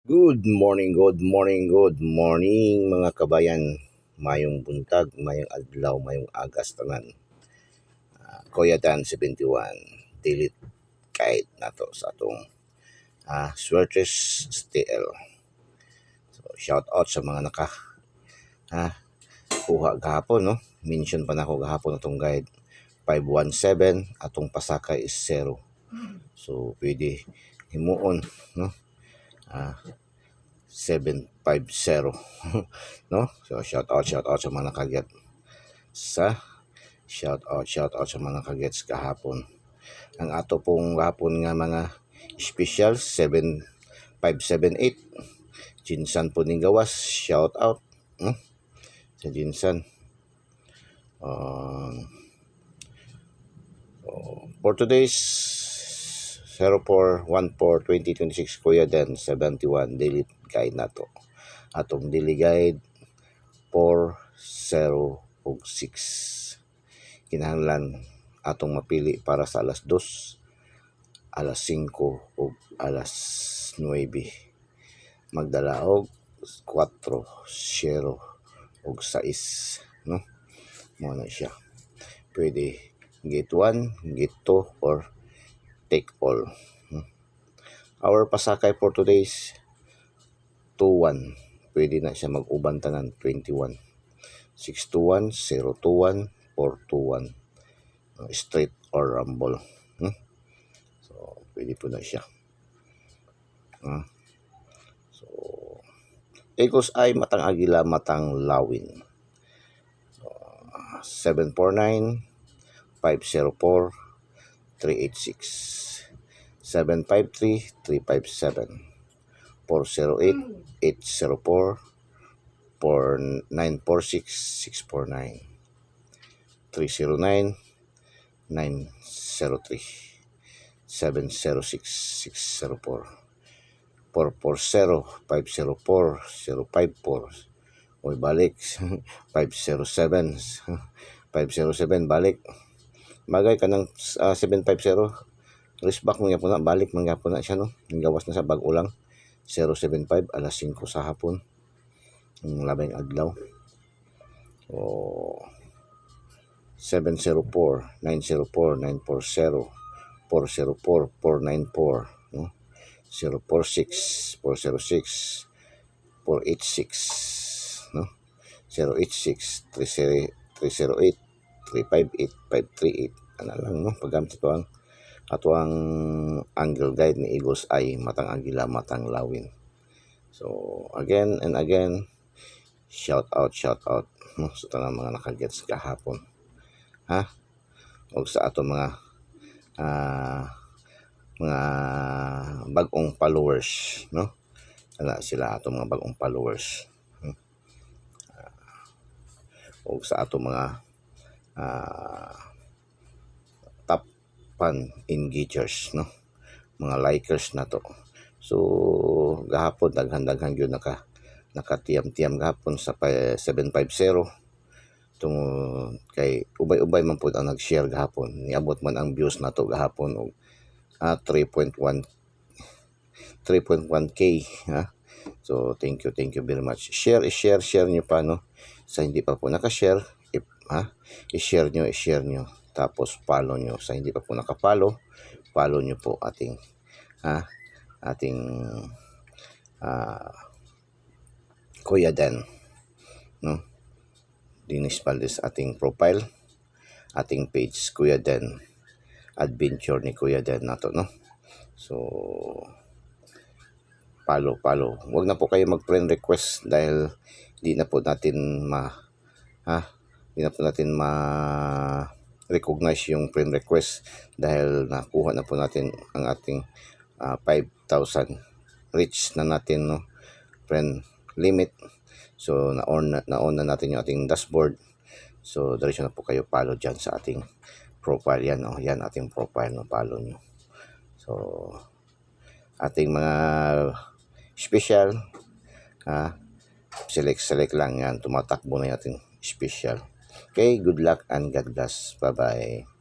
Good morning, good morning mga kabayan. Mayong buntag, mayong adlaw, mayong agas tanan. Kuya Dan 71, delete kahit nato sa atong Swertres STL. So, shout out sa mga kuha gahapon, no? Mention pa na ako gahapon atong guide 517, atong pasakay is 0. So, pwede himuon, no? 750 no, so shout out sa mga nakaget shout out sa mga nakagets kahapon. Ang ato pong gahapon nga mga special 7578 Jinsan po ning gawas, shout out sa Jinsan. For today's 04/14/2026 Kuya Dan 71 daily guide nato. Atong daily guide 406. Kinahanglan atong mapili para sa alas 2, alas 5 ug alas 9. Magdala og 4, 0 ug 6, no? Mo na siya. Pwede gate 1, gate 2 or take all. Our pasakay for today's 21. Pwede na siya mag-uban tanan 21. 621, 021, 421. Straight or rumble. So, pwede po na siya. So, Eagles ay matang agila, matang lawin. So, 749, 504, 386. 753, 357. 408, 804, 4946, 649. 309, 903. 706, 604. 440, 504, 054. Uy, balik. 507. 507, balik. Bagay ka ng 750. Respect mo nga po na, balik man nga po na siya, no? Yung gawas na sa bag-o lang. 075, alas 5 sa hapon. Yung labing adlaw. O 704, 904, 940, 404, 494, no? 046, 406, 486, no? 086, 308, 358, 538. Ano lang, no? Paggamit ito ang ato ang angle guide ni Eagles ay matang agila, matang lawin. So, again and again, shout out, no? Sa tanang mga nakagets kahapon. O sa ato mga bagong followers, no? Ana sila ato mga bagong followers. O sa ato mga top fan engagers, no? Mga likers na to. So, gahapon daghan gyud nakatiyam gahapon sa 750. Tungod kay ubay-ubay man pud ang nag-share gahapon. Niabot man ang views nato gahapon og 3.1k, ha. So thank you very much. Share nyo pa, no? Sa hindi pa po naka-share, i-share nyo. Tapos follow nyo. Sa hindi pa po naka-follow, follow nyo po ating Kuya Dan, no? Dennis Valdez ating profile, ating page Kuya Dan, adventure ni Kuya Dan nato, no? So follow. Huwag na po kayo mag-friend request dahil di na po natin recognize yung friend request dahil nakuha na po natin ang ating 5,000 reach na natin, no, friend limit. So na-on na natin yung ating dashboard. So diretso na po kayo follow dyan sa ating profile. Yan, no? Yan ating profile, no? Follow nyo. So ating mga special, select lang yan. Tumatakbo na yung ating special. Okay, good luck and God bless. Bye-bye.